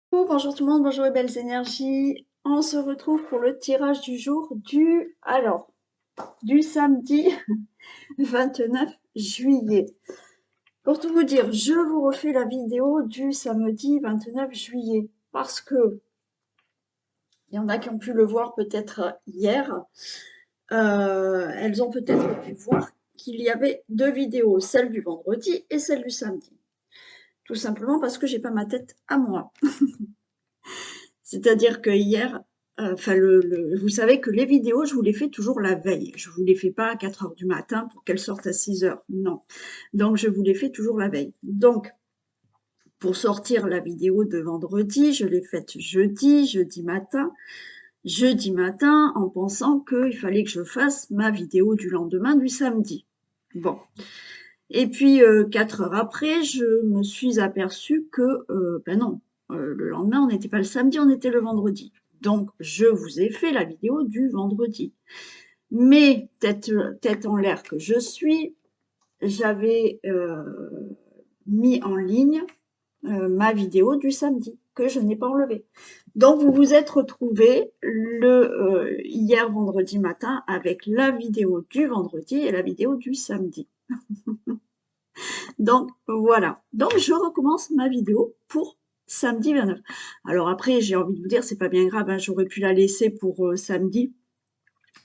Bonjour tout le monde, bonjour les belles énergies. On se retrouve pour le tirage du jour du samedi 29 juillet. Pour tout vous dire, je vous refais la vidéo du samedi 29 juillet parce que il y en a qui ont pu le voir peut-être hier. Elles ont peut-être pu voir qu'il y avait deux vidéos, celle du vendredi et celle du samedi. Tout simplement parce que j'ai pas ma tête à moi. C'est-à-dire que hier, enfin vous savez que les vidéos, je vous les fais toujours la veille. Je vous les fais pas à 4 heures du matin pour qu'elles sortent à 6 heures. Non. Donc je vous les fais toujours la veille. Donc pour sortir la vidéo de vendredi, je l'ai faite jeudi matin, en pensant qu'il fallait que je fasse ma vidéo du lendemain du samedi. Bon. Et puis 4 heures après, je me suis aperçue que ben non, le lendemain, on n'était pas le samedi, on était le vendredi. Donc, je vous ai fait la vidéo du vendredi. Mais tête en l'air que je suis, j'avais mis en ligne ma vidéo du samedi, que je n'ai pas enlevée. Donc, vous vous êtes retrouvés hier vendredi matin avec la vidéo du vendredi et la vidéo du samedi. Donc voilà. Donc je recommence ma vidéo pour samedi 29. Alors après, j'ai envie de vous dire, c'est pas bien grave, hein, j'aurais pu la laisser pour samedi,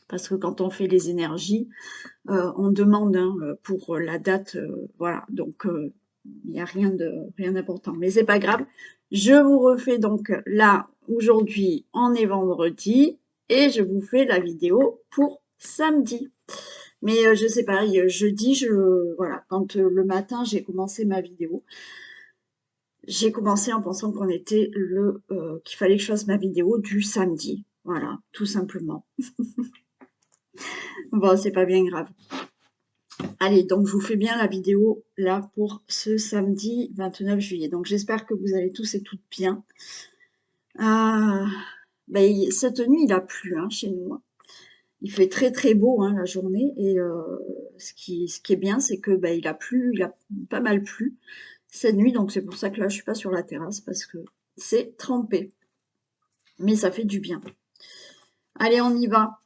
parce que quand on fait les énergies, on demande hein, pour la date, voilà. Donc il n'y a rien d'important. Mais c'est pas grave. Je vous refais donc là, aujourd'hui, on est vendredi, et je vous fais la vidéo pour samedi. Mais je sais pas, jeudi, voilà, quand le matin j'ai commencé ma vidéo, j'ai commencé en pensant qu'on était qu'il fallait que je fasse ma vidéo du samedi. Voilà, tout simplement. Bon, c'est pas bien grave. Allez, donc je vous fais bien la vidéo là pour ce samedi 29 juillet. Donc j'espère que vous allez tous et toutes bien. Ah, ben, cette nuit, il a plu hein, chez nous. Il fait très très beau hein, la journée et ce qui est bien, c'est que ben, il a pas mal plu cette nuit, donc c'est pour ça que là je suis pas sur la terrasse parce que c'est trempé, mais ça fait du bien. Allez, on y va.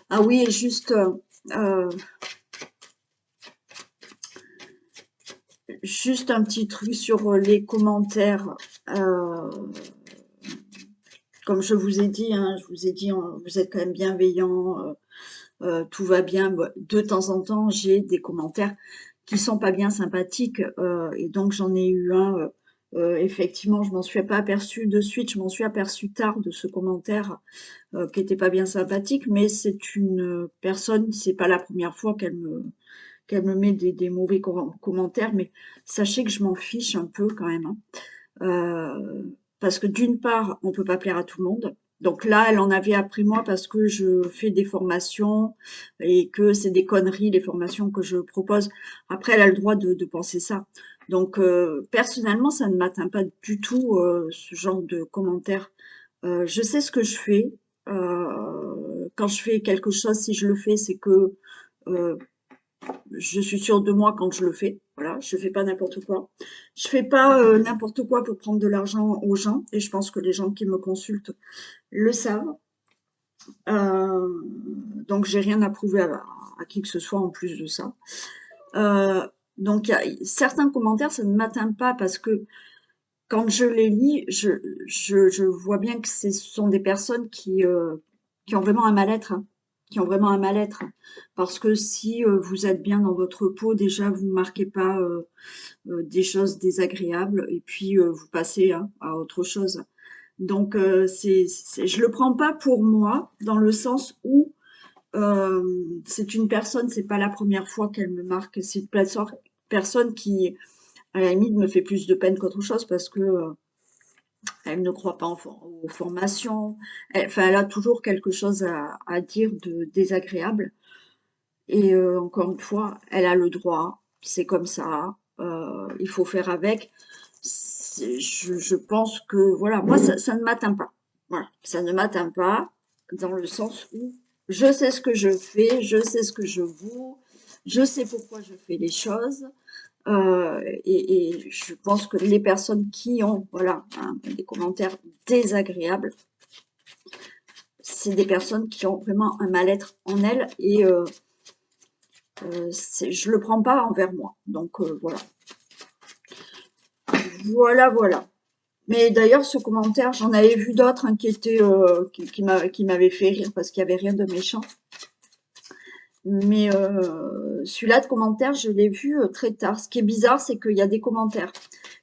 Ah oui, et euh, juste un petit truc sur les commentaires. Euh, Comme je vous ai dit, hein, vous êtes quand même bienveillants, tout va bien. De temps en temps, j'ai des commentaires qui sont pas bien sympathiques, et donc j'en ai eu un. Effectivement, je m'en suis pas aperçue de suite, je m'en suis aperçue tard de ce commentaire qui était pas bien sympathique, mais c'est une personne, c'est pas la première fois qu'elle me met des mauvais commentaires, mais sachez que je m'en fiche un peu quand même, hein. Parce que d'une part, on peut pas plaire à tout le monde. Donc là, elle en avait après moi parce que je fais des formations et que c'est des conneries, les formations que je propose. Après, elle a le droit de penser ça. Donc, personnellement, ça ne m'atteint pas du tout, ce genre de commentaires. Je sais ce que je fais. Quand je fais quelque chose, si je le fais, c'est que euh, je suis sûre de moi quand je le fais. Voilà, je fais pas n'importe quoi. Je fais pas n'importe quoi pour prendre de l'argent aux gens, et je pense que les gens qui me consultent le savent. Euh, donc j'ai rien à prouver à qui que ce soit en plus de ça. Euh, donc il y a certains commentaires, ça ne m'atteint pas parce que quand je les lis, je vois bien que ce sont des personnes qui ont vraiment un mal-être, hein, qui ont vraiment un mal-être. Parce que si vous êtes bien dans votre peau, déjà, vous ne marquez pas des choses désagréables et puis vous passez hein, à autre chose. Donc, je le prends pas pour moi, dans le sens où c'est une personne, c'est pas la première fois qu'elle me marque, c'est une personne qui, à la limite, me fait plus de peine qu'autre chose parce que elle ne croit pas aux formations. Enfin, elle a toujours quelque chose à dire de désagréable. Et encore une fois, elle a le droit. C'est comme ça. Il faut faire avec. Je pense que, voilà, moi, ça ne m'atteint pas. Voilà, ça ne m'atteint pas dans le sens où je sais ce que je fais, je sais ce que je vaux, je sais pourquoi je fais les choses. Et je pense que les personnes qui ont, voilà, des commentaires désagréables, c'est des personnes qui ont vraiment un mal-être en elles et je le prends pas envers moi. Donc voilà. Voilà. Mais d'ailleurs, ce commentaire, j'en avais vu d'autres hein, qui étaient qui m'avaient fait rire parce qu'il n'y avait rien de méchant. Mais celui-là de commentaire, je l'ai vu très tard. Ce qui est bizarre, c'est qu'il y a des commentaires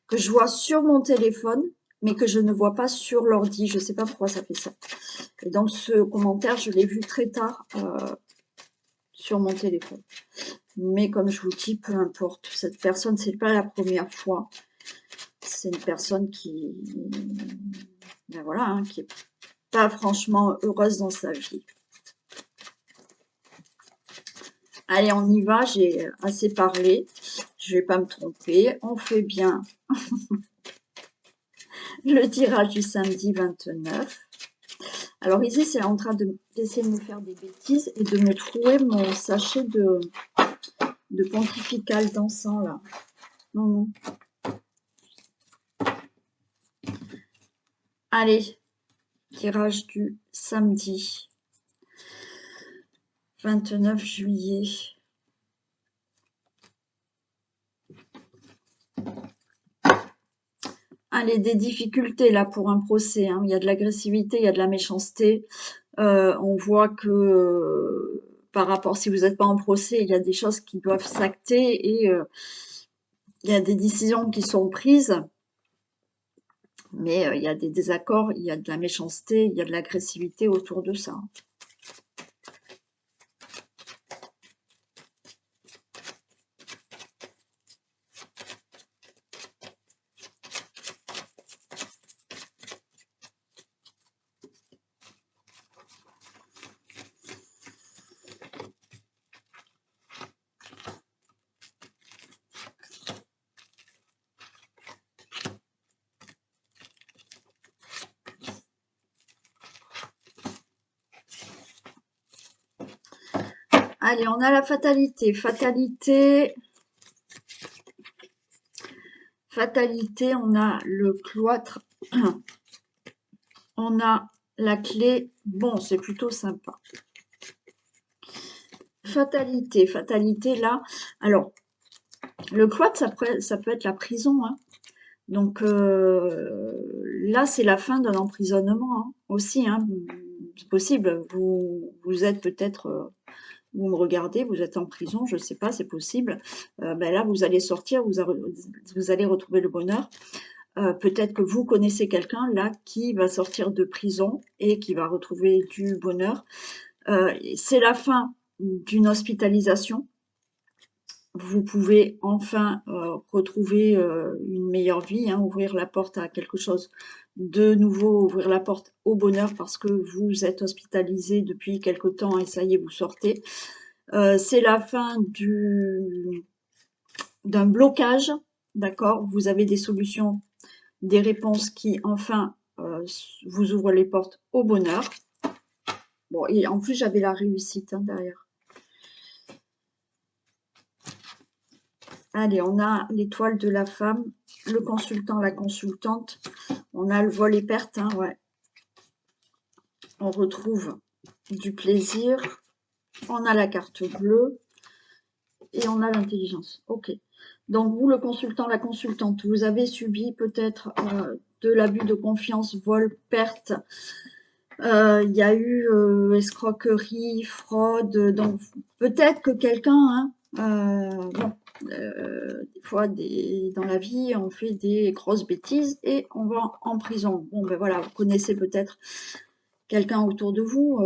que je vois sur mon téléphone, mais que je ne vois pas sur l'ordi. Je ne sais pas pourquoi ça fait ça. Et donc, ce commentaire, je l'ai vu très tard sur mon téléphone. Mais comme je vous dis, peu importe. Cette personne, c'est pas la première fois. C'est une personne qui, ben voilà, hein, qui est pas franchement heureuse dans sa vie. Allez, on y va, j'ai assez parlé. Je vais pas me tromper. On fait bien le tirage du samedi 29. Alors ici, c'est en train d'essayer de me faire des bêtises et de me trouver mon sachet de pontifical d'encens là. Non, non. Allez, tirage du samedi 29 juillet. Allez, des difficultés là pour un procès. Hein. Il y a de l'agressivité, il y a de la méchanceté. On voit que par rapport, si vous n'êtes pas en procès, il y a des choses qui doivent s'acter et il y a des décisions qui sont prises. Mais il y a des désaccords, il y a de la méchanceté, il y a de l'agressivité autour de ça. Allez, on a la fatalité. Fatalité, on a le cloître, on a la clé. Bon, c'est plutôt sympa. Fatalité là. Alors, le cloître, ça peut être la prison. Hein. Donc là, c'est la fin d'un emprisonnement hein, aussi. Hein. C'est possible. Vous êtes peut-être... vous me regardez, vous êtes en prison, je ne sais pas, c'est possible. Ben là, vous allez sortir, vous allez retrouver le bonheur. Peut-être que vous connaissez quelqu'un là qui va sortir de prison et qui va retrouver du bonheur. C'est la fin d'une hospitalisation. Vous pouvez enfin retrouver une meilleure vie, hein, ouvrir la porte à quelque chose de nouveau, ouvrir la porte au bonheur parce que vous êtes hospitalisé depuis quelque temps et ça y est, vous sortez. C'est la fin d'un blocage, d'accord? Vous avez des solutions, des réponses qui, enfin, vous ouvrent les portes au bonheur. Bon, et en plus, j'avais la réussite hein, derrière. Allez, on a l'étoile de la femme, le consultant, la consultante. On a le vol et perte, hein, ouais. On retrouve du plaisir. On a la carte bleue. Et on a l'intelligence. Ok. Donc, vous, le consultant, la consultante, vous avez subi peut-être de l'abus de confiance, vol, perte. Il y a eu escroquerie, fraude. Donc, peut-être que quelqu'un, hein, bon, des fois, dans la vie, on fait des grosses bêtises et on va en prison. Bon, ben voilà, vous connaissez peut-être quelqu'un autour de vous.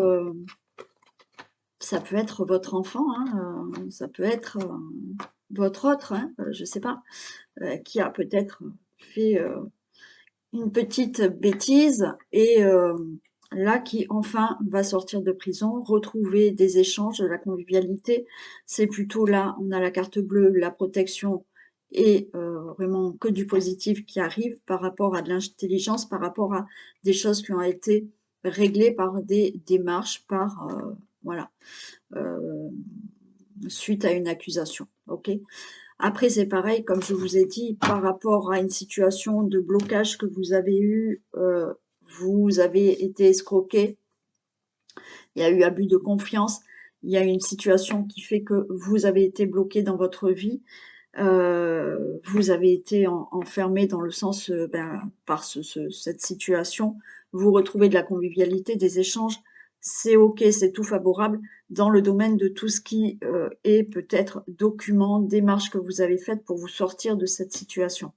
Ça peut être votre enfant, hein, ça peut être votre autre, hein, je ne sais pas, qui a peut-être fait une petite bêtise et là qui enfin va sortir de prison, retrouver des échanges, de la convivialité. C'est plutôt là, on a la carte bleue, la protection et vraiment que du positif qui arrive par rapport à de l'intelligence, par rapport à des choses qui ont été réglées par des démarches, par voilà, suite à une accusation. Ok. Après, c'est pareil, comme je vous ai dit, par rapport à une situation de blocage que vous avez eu, vous avez été escroqué, il y a eu abus de confiance, il y a eu une situation qui fait que vous avez été bloqué dans votre vie, vous avez été enfermé dans le sens, par cette situation, vous retrouvez de la convivialité, des échanges, c'est OK, c'est tout favorable dans le domaine de tout ce qui est peut-être documents, démarches que vous avez faites pour vous sortir de cette situation.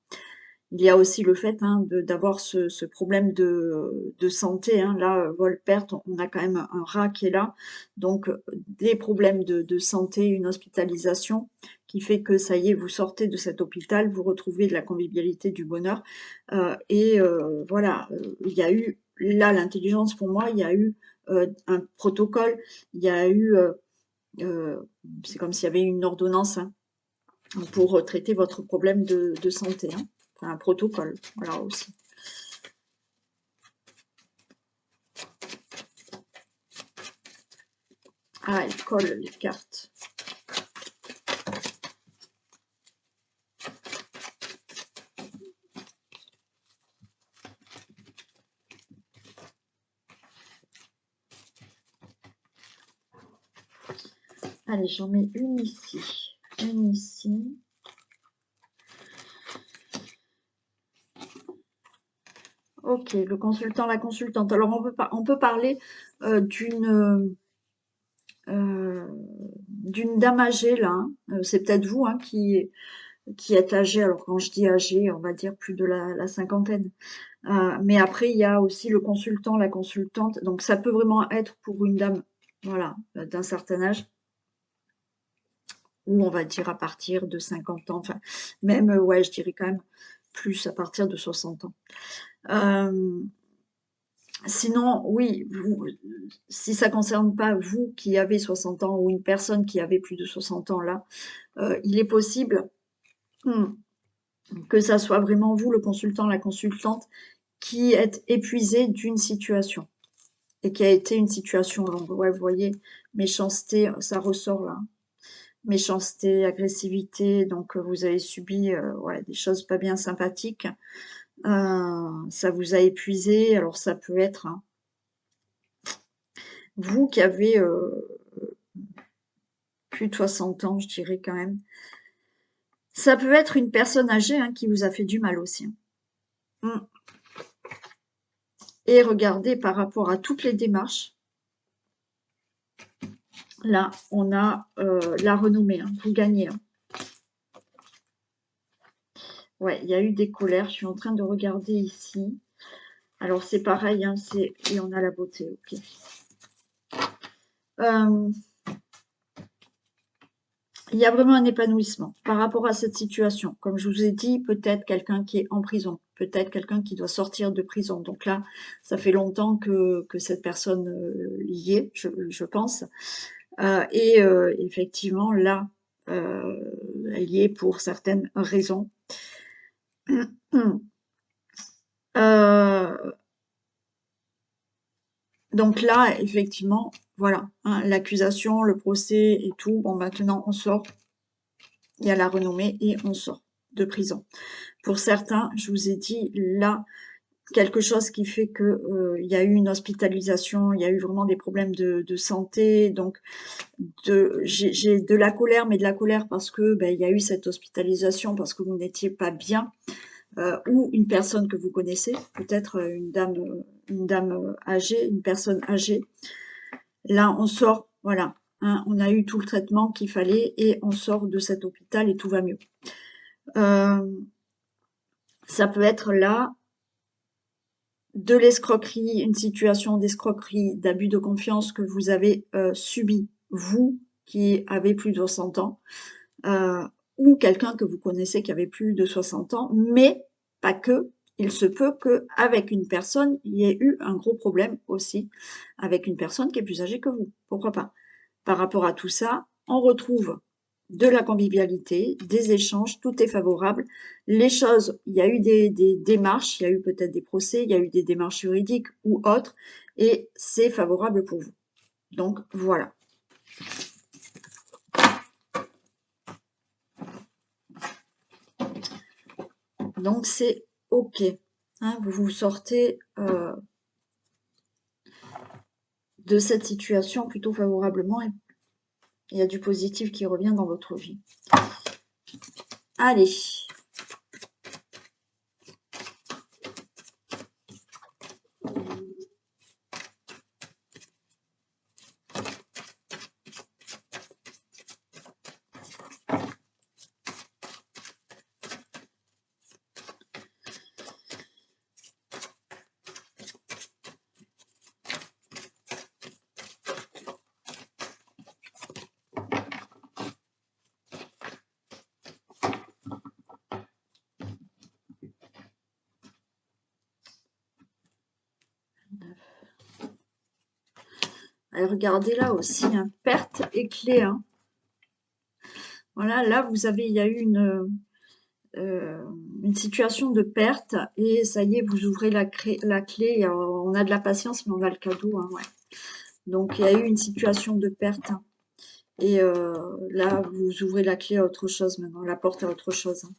Il y a aussi le fait hein, d'avoir ce problème de santé. Hein. Là, vol-perte, on a quand même un rat qui est là. Donc, des problèmes de santé, une hospitalisation qui fait que ça y est, vous sortez de cet hôpital, vous retrouvez de la convivialité, du bonheur. Voilà, il y a eu, là, l'intelligence pour moi, il y a eu un protocole, il y a eu, c'est comme s'il y avait une ordonnance hein, pour traiter votre problème de santé. Hein. Enfin, un protocole, voilà aussi. Ah, elle colle les cartes. Allez, j'en mets une ici. Une ici. Ok, le consultant, la consultante. Alors, on peut parler d'une dame âgée, là. Hein. C'est peut-être vous hein, qui êtes âgé. Alors, quand je dis âgé, on va dire plus de la cinquantaine. Mais après, il y a aussi le consultant, la consultante. Donc, ça peut vraiment être pour une dame, voilà, d'un certain âge. Ou on va dire à partir de 50 ans. Enfin, même, ouais, je dirais quand même plus à partir de 60 ans. Sinon, oui, si ça ne concerne pas vous qui avez 60 ans ou une personne qui avait plus de 60 ans là, il est possible que ça soit vraiment vous, le consultant, la consultante, qui êtes épuisé d'une situation et qui a été une situation longue. Ouais, vous voyez, méchanceté, ça ressort là. Méchanceté, agressivité, donc vous avez subi ouais, des choses pas bien sympathiques. Ça vous a épuisé, alors ça peut être hein, vous qui avez plus de 60 ans, je dirais quand même. Ça peut être une personne âgée hein, qui vous a fait du mal aussi. Hein. Et regardez par rapport à toutes les démarches, là, on a la renommée, hein, vous gagnez. Hein. Ouais, il y a eu des colères, je suis en train de regarder ici. Alors c'est pareil, hein, et on a la beauté, ok. Il y a vraiment un épanouissement par rapport à cette situation. Comme je vous ai dit, peut-être quelqu'un qui est en prison, peut-être quelqu'un qui doit sortir de prison. Donc là, ça fait longtemps que cette personne y est, je pense. Effectivement, là, elle y est pour certaines raisons. Donc là, effectivement, voilà, hein, l'accusation, le procès et tout. Bon, maintenant, on sort. Il y a la renommée et on sort de prison. Pour certains, je vous ai dit, là, quelque chose qui fait que il y a eu une hospitalisation, il y a eu vraiment des problèmes de santé, donc j'ai de la colère, mais de la colère parce que ben, il y a eu cette hospitalisation, parce que vous n'étiez pas bien, ou une personne que vous connaissez, peut-être une dame âgée, une personne âgée. Là, on sort, voilà, hein, on a eu tout le traitement qu'il fallait et on sort de cet hôpital et tout va mieux. Ça peut être là de l'escroquerie, une situation d'escroquerie, d'abus de confiance que vous avez subi, vous qui avez plus de 60 ans, ou quelqu'un que vous connaissez qui avait plus de 60 ans, mais pas que. Il se peut qu'avec une personne, il y ait eu un gros problème aussi, avec une personne qui est plus âgée que vous. Pourquoi pas? Par rapport à tout ça, on retrouve de la convivialité, des échanges, tout est favorable. Les choses, il y a eu des démarches, il y a eu peut-être des procès, il y a eu des démarches juridiques ou autres, et c'est favorable pour vous. Donc voilà. Donc c'est OK. Hein, vous vous sortez de cette situation plutôt favorablement et il y a du positif qui revient dans votre vie. Allez. Et regardez là aussi, hein, perte et clé. Hein. Voilà, là vous avez, il y a eu une situation de perte et ça y est, vous ouvrez la clé. On a de la patience, mais on a le cadeau. Hein, ouais. Donc il y a eu une situation de perte. Hein, et là, vous ouvrez la clé à autre chose maintenant, la porte à autre chose. Hein.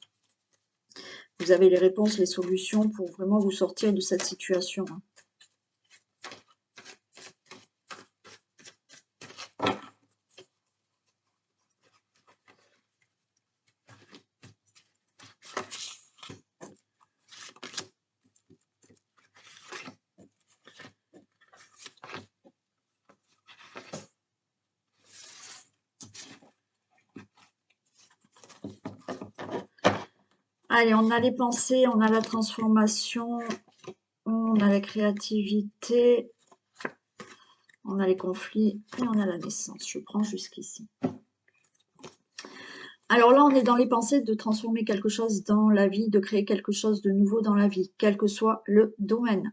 Vous avez les réponses, les solutions pour vraiment vous sortir de cette situation. Hein. Allez, on a les pensées, on a la transformation, on a la créativité, on a les conflits et on a la naissance. Je prends jusqu'ici. Alors là, on est dans les pensées de transformer quelque chose dans la vie, de créer quelque chose de nouveau dans la vie, quel que soit le domaine.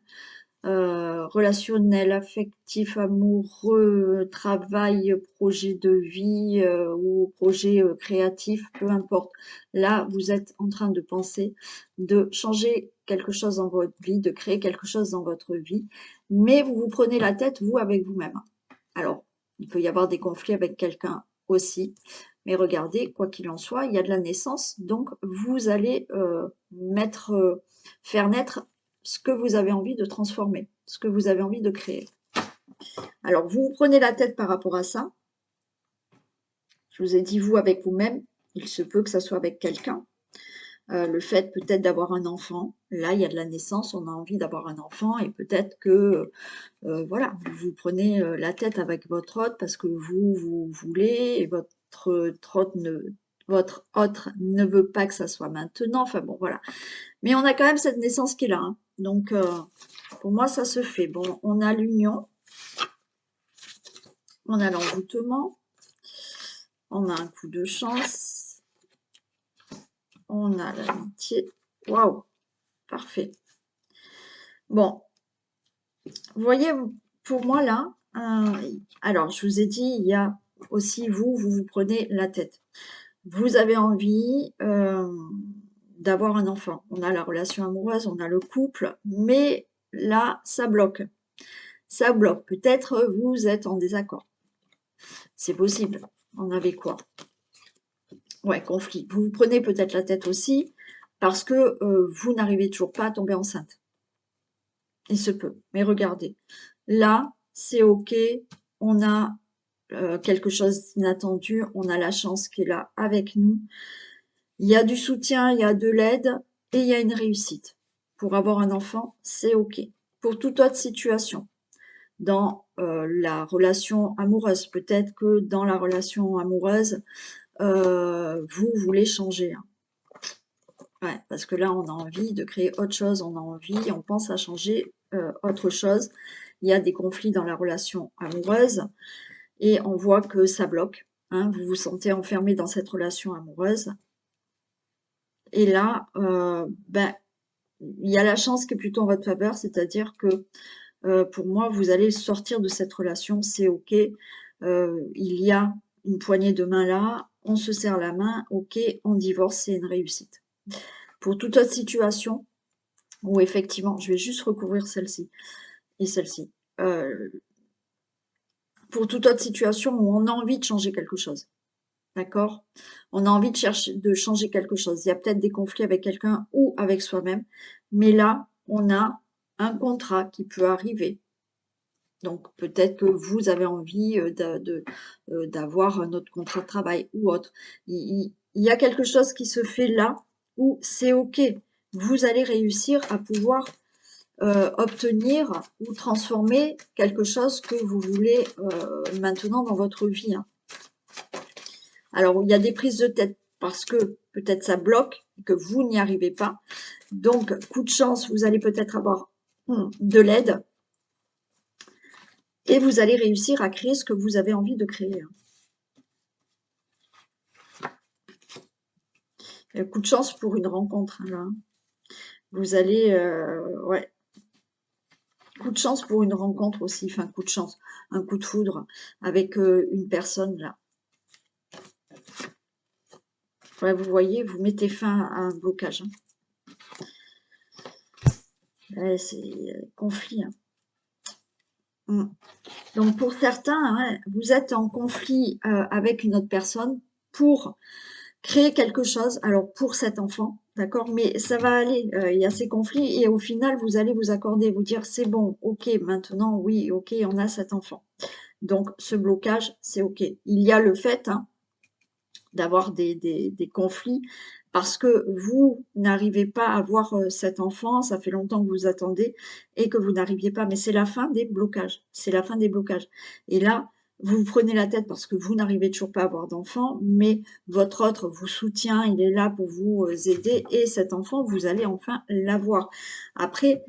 Relationnel, affectif, amoureux, travail, projet de vie ou projet créatif, peu importe. Là, vous êtes en train de penser de changer quelque chose dans votre vie, de créer quelque chose dans votre vie, mais vous vous prenez la tête, vous, avec vous-même. Alors, il peut y avoir des conflits avec quelqu'un aussi, mais regardez, quoi qu'il en soit, il y a de la naissance, donc vous allez faire naître ce que vous avez envie de transformer, ce que vous avez envie de créer. Alors, vous vous prenez la tête par rapport à ça. Je vous ai dit, vous, avec vous-même, il se peut que ça soit avec quelqu'un. Le fait peut-être d'avoir un enfant, là, il y a de la naissance, on a envie d'avoir un enfant, et peut-être que, voilà, vous vous prenez la tête avec votre hôte parce que vous voulez, et votre hôte ne veut pas que ça soit maintenant, enfin bon, voilà. Mais on a quand même cette naissance qui est là, hein. Donc, pour moi, ça se fait. Bon, on a l'union, on a l'envoûtement, on a un coup de chance, on a l'amitié. Waouh, parfait. Bon, vous voyez, pour moi là, alors je vous ai dit, il y a aussi vous prenez la tête. Vous avez envie d'avoir un enfant. On a la relation amoureuse, on a le couple, mais là, ça bloque. Ça bloque. Peut-être vous êtes en désaccord. C'est possible. On avait quoi? Ouais, conflit. Vous vous prenez peut-être la tête aussi parce que vous n'arrivez toujours pas à tomber enceinte. Il se peut. Mais regardez, là, c'est OK. On a quelque chose d'inattendu. On a la chance qui est là avec nous. Il y a du soutien, il y a de l'aide et il y a une réussite. Pour avoir un enfant, c'est OK. Pour toute autre situation, dans la relation amoureuse, peut-être que dans la relation amoureuse, vous voulez changer. Hein. Ouais, parce que là, on a envie de créer autre chose, on a envie, on pense à changer autre chose. Il y a des conflits dans la relation amoureuse et on voit que ça bloque. Hein, vous vous sentez enfermé dans cette relation amoureuse. Et là, ben, il y a la chance qui est plutôt en votre faveur, c'est-à-dire que pour moi, vous allez sortir de cette relation, c'est OK. Il y a une poignée de main là, on se serre la main, OK, on divorce, c'est une réussite. Pour toute autre situation, où effectivement, je vais juste recouvrir celle-ci et celle-ci. Pour toute autre situation où on a envie de changer quelque chose. d'accord? On a envie de changer quelque chose. Il y a peut-être des conflits avec quelqu'un ou avec soi-même, mais là, on a un contrat qui peut arriver. Donc peut-être que vous avez envie d'avoir un autre contrat de travail ou autre. Il y a quelque chose qui se fait là où c'est OK. Vous allez réussir à pouvoir obtenir ou transformer quelque chose que vous voulez maintenant dans votre vie, hein. Alors, il y a des prises de tête parce que peut-être ça bloque, que vous n'y arrivez pas. Donc, coup de chance, vous allez peut-être avoir de l'aide et vous allez réussir à créer ce que vous avez envie de créer, hein. Coup de chance pour une rencontre, hein, là. Vous allez, ouais, coup de chance pour une rencontre aussi, enfin coup de chance, un coup de foudre avec une personne là. Ouais, vous voyez, vous mettez fin à un blocage, hein. Ouais, c'est conflit, hein. Donc pour certains, hein, vous êtes en conflit avec une autre personne pour créer quelque chose, alors pour cet enfant, d'accord, mais ça va aller, il y a ces conflits et au final, vous allez vous accorder, vous dire: «C'est bon, OK, maintenant, oui, OK, on a cet enfant». Donc ce blocage, c'est OK. Il y a le fait, hein, d'avoir des conflits parce que vous n'arrivez pas à voir cet enfant, ça fait longtemps que vous attendez et que vous n'arriviez pas, mais c'est la fin des blocages, c'est la fin des blocages. Et là, vous vous prenez la tête parce que vous n'arrivez toujours pas à avoir d'enfant, mais votre autre vous soutient, il est là pour vous aider et cet enfant, vous allez enfin l'avoir. Après,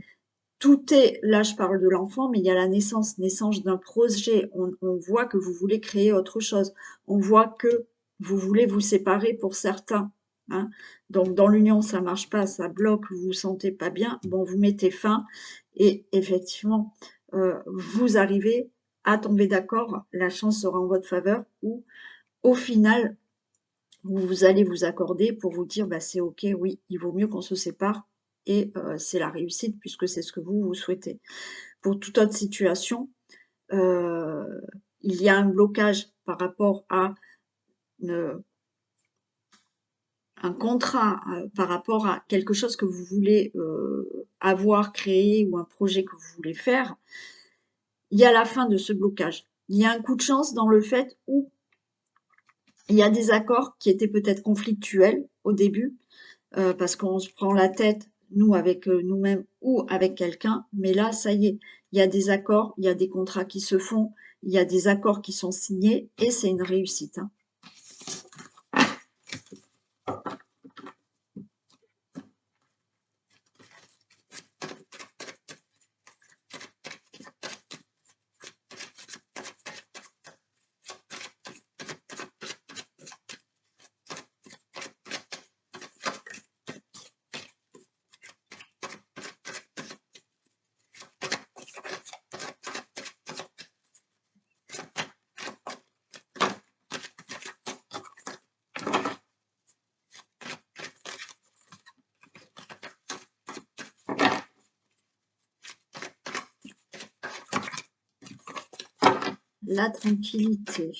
tout est, là je parle de l'enfant, mais il y a la naissance d'un projet. On voit que vous voulez créer autre chose. On voit que vous voulez vous séparer pour certains, hein. Donc dans l'union, ça marche pas, ça bloque, vous vous sentez pas bien. Bon, vous mettez fin et effectivement, vous arrivez à tomber d'accord. La chance sera en votre faveur ou au final, vous allez vous accorder pour vous dire: «Bah, c'est OK, oui, il vaut mieux qu'on se sépare» et c'est la réussite puisque c'est ce que vous souhaitez. Pour toute autre situation, heu, il y a un blocage par rapport à ne un contrat, par rapport à quelque chose que vous voulez, avoir, créer ou un projet que vous voulez faire. Il y a la fin de ce blocage. Il y a un coup de chance dans le fait où il y a des accords qui étaient peut-être conflictuels au début, parce qu'on se prend la tête, nous, avec nous-mêmes ou avec quelqu'un. Mais là, ça y est, il y a des accords, il y a des contrats qui se font, il y a des accords qui sont signés et c'est une réussite, hein. La tranquillité.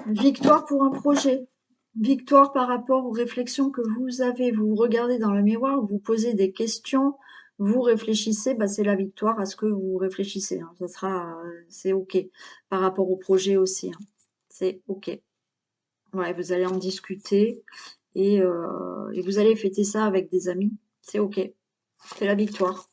Victoire pour un projet. Victoire par rapport aux réflexions que vous avez. Vous vous regardez dans le miroir, vous posez des questions, vous réfléchissez, bah, c'est la victoire à ce que vous réfléchissez, hein. Ça sera, c'est OK. Par rapport au projet aussi, hein. C'est OK. Ouais, vous allez en discuter et vous allez fêter ça avec des amis. C'est OK. C'est la victoire.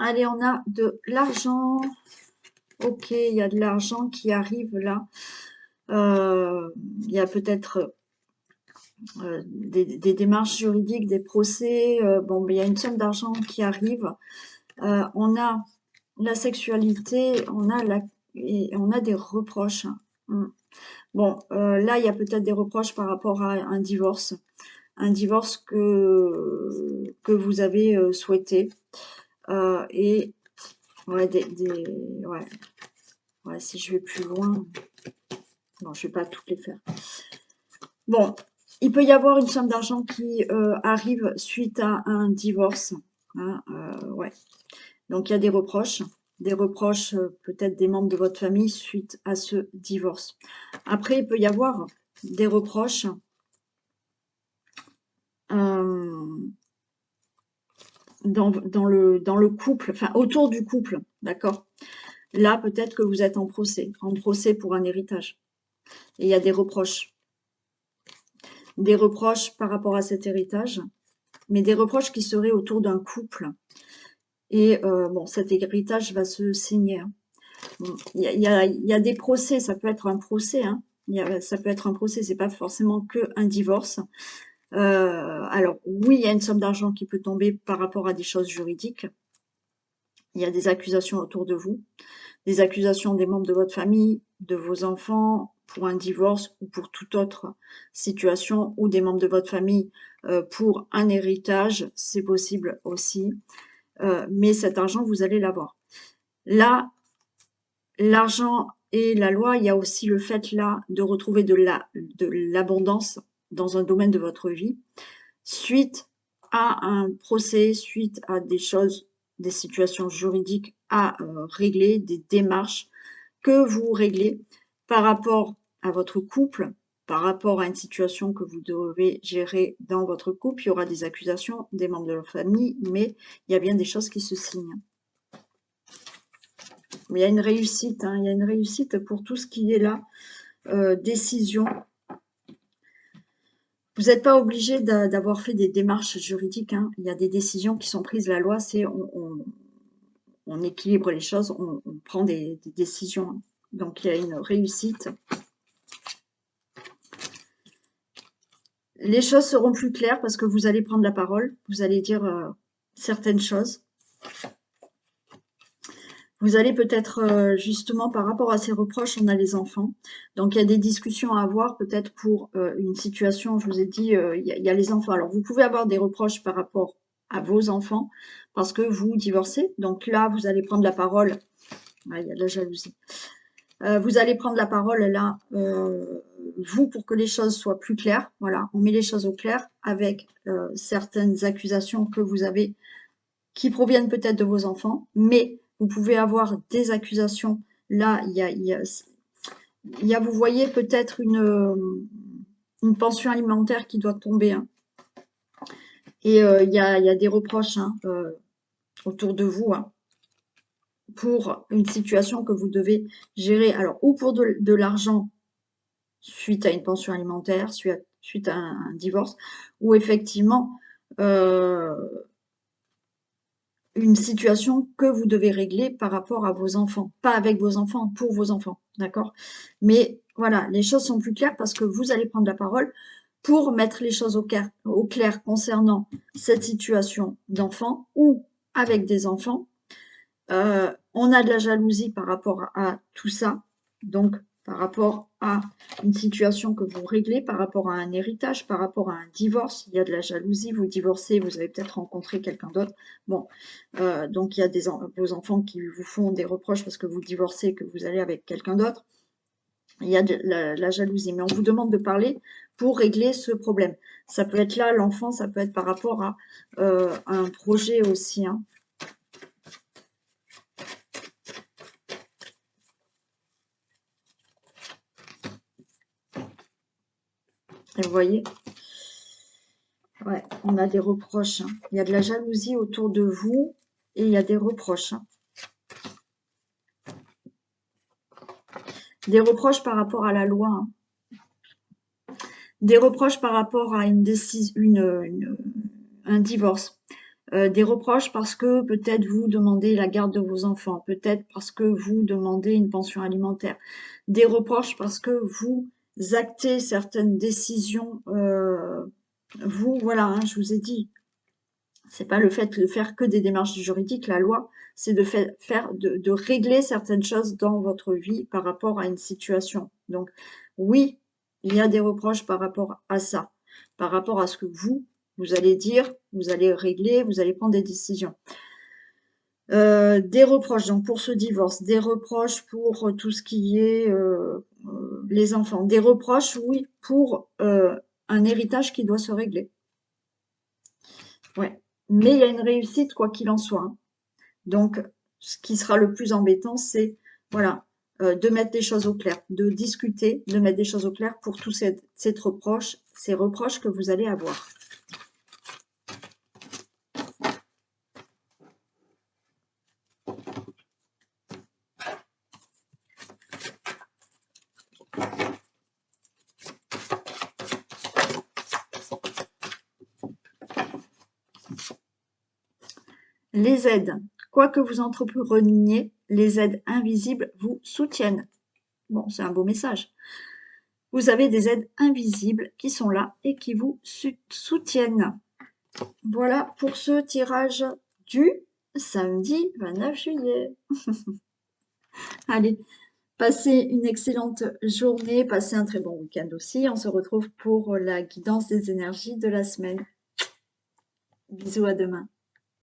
Allez, on a de l'argent. OK, il y a de l'argent qui arrive là. Il y a peut-être des démarches juridiques, des procès. Bon, il y a une somme d'argent qui arrive. On a la sexualité, et on a des reproches. Mm. Bon, là, il y a peut-être des reproches par rapport à un divorce que vous avez souhaité. Et ouais, ouais, ouais, si je vais plus loin, bon, je vais pas toutes les faire. Bon, il peut y avoir une somme d'argent qui arrive suite à un divorce. Hein, ouais. Donc, il y a des reproches peut-être des membres de votre famille suite à ce divorce. Après, il peut y avoir des reproches dans le couple, enfin autour du couple, d'accord? Là, peut-être que vous êtes en procès pour un héritage. Et il y a des reproches par rapport à cet héritage, mais des reproches qui seraient autour d'un couple. Et bon, cet héritage va se signer. Hein. Il y a des procès, ça peut être un procès, hein. Ça peut être un procès, c'est pas forcément que un divorce. Alors, oui, il y a une somme d'argent qui peut tomber par rapport à des choses juridiques. Il y a des accusations autour de vous, des accusations des membres de votre famille, de vos enfants, pour un divorce ou pour toute autre situation, ou des membres de votre famille pour un héritage, c'est possible aussi. Mais cet argent, vous allez l'avoir. Là, l'argent et la loi, il y a aussi le fait là de retrouver de l'abondance dans un domaine de votre vie, suite à un procès, suite à des choses, des situations juridiques à régler, des démarches que vous réglez par rapport à votre couple, par rapport à une situation que vous devez gérer dans votre couple. Il y aura des accusations des membres de leur famille, mais il y a bien des choses qui se signent. Mais il y a une réussite, hein, il y a une réussite pour tout ce qui est là, décision. Vous n'êtes pas obligé d'avoir fait des démarches juridiques, hein. Il y a des décisions qui sont prises. La loi, c'est on équilibre les choses, on prend des décisions. Hein. Donc, il y a une réussite. Les choses seront plus claires parce que vous allez prendre la parole, vous allez dire certaines choses. Vous allez peut-être, justement, par rapport à ces reproches, on a les enfants. Donc, il y a des discussions à avoir peut-être pour une situation, je vous ai dit, il y a les enfants. Alors, vous pouvez avoir des reproches par rapport à vos enfants parce que vous divorcez. Donc là, vous allez prendre la parole. Ah, il y a de la jalousie. Vous allez prendre la parole là, vous, pour que les choses soient plus claires. Voilà, on met les choses au clair avec certaines accusations que vous avez qui proviennent peut-être de vos enfants, mais vous pouvez avoir des accusations. Là, il y a vous voyez, peut-être une pension alimentaire qui doit tomber. Hein. Et il y a des reproches hein, autour de vous hein, pour une situation que vous devez gérer. Alors, ou pour de l'argent suite à une pension alimentaire, suite à un divorce, ou effectivement une situation que vous devez régler par rapport à vos enfants. Pas avec vos enfants, pour vos enfants, d'accord? Mais voilà, les choses sont plus claires parce que vous allez prendre la parole pour mettre les choses au clair concernant cette situation d'enfant ou avec des enfants. On a de la jalousie par rapport à tout ça, donc par rapport à une situation que vous réglez, par rapport à un héritage, par rapport à un divorce, il y a de la jalousie, vous divorcez, vous avez peut-être rencontré quelqu'un d'autre. Bon, donc il y a vos enfants qui vous font des reproches parce que vous divorcez, que vous allez avec quelqu'un d'autre. Il y a de la jalousie, mais on vous demande de parler pour régler ce problème. Ça peut être là, l'enfant, ça peut être par rapport à un projet aussi, hein. Et vous voyez, ouais, on a des reproches. Hein. Il y a de la jalousie autour de vous et il y a des reproches. Hein. Des reproches par rapport à la loi. Hein. Des reproches par rapport à une décision, un divorce. Des reproches parce que peut-être vous demandez la garde de vos enfants. Peut-être parce que vous demandez une pension alimentaire. Des reproches parce que vous acter certaines décisions, vous, voilà, hein, je vous ai dit, c'est pas le fait de faire que des démarches juridiques, la loi, c'est de de régler certaines choses dans votre vie par rapport à une situation. Donc, oui, il y a des reproches par rapport à ça, par rapport à ce que vous allez dire, vous allez régler, vous allez prendre des décisions. Des reproches, donc pour ce divorce, des reproches pour tout ce qui est les enfants, des reproches, oui, pour un héritage qui doit se régler. Ouais. Mais il y a une réussite, quoi qu'il en soit, hein. Donc, ce qui sera le plus embêtant, c'est, voilà, de mettre des choses au clair, de discuter, de mettre des choses au clair pour tous ces reproches que vous allez avoir. Les aides. Quoi que vous entrepreniez, les aides invisibles vous soutiennent. Bon, c'est un beau message. Vous avez des aides invisibles qui sont là et qui vous soutiennent. Voilà pour ce tirage du samedi 29 juillet. Allez, passez une excellente journée, passez un très bon week-end aussi. On se retrouve pour la guidance des énergies de la semaine. Bisous, à demain.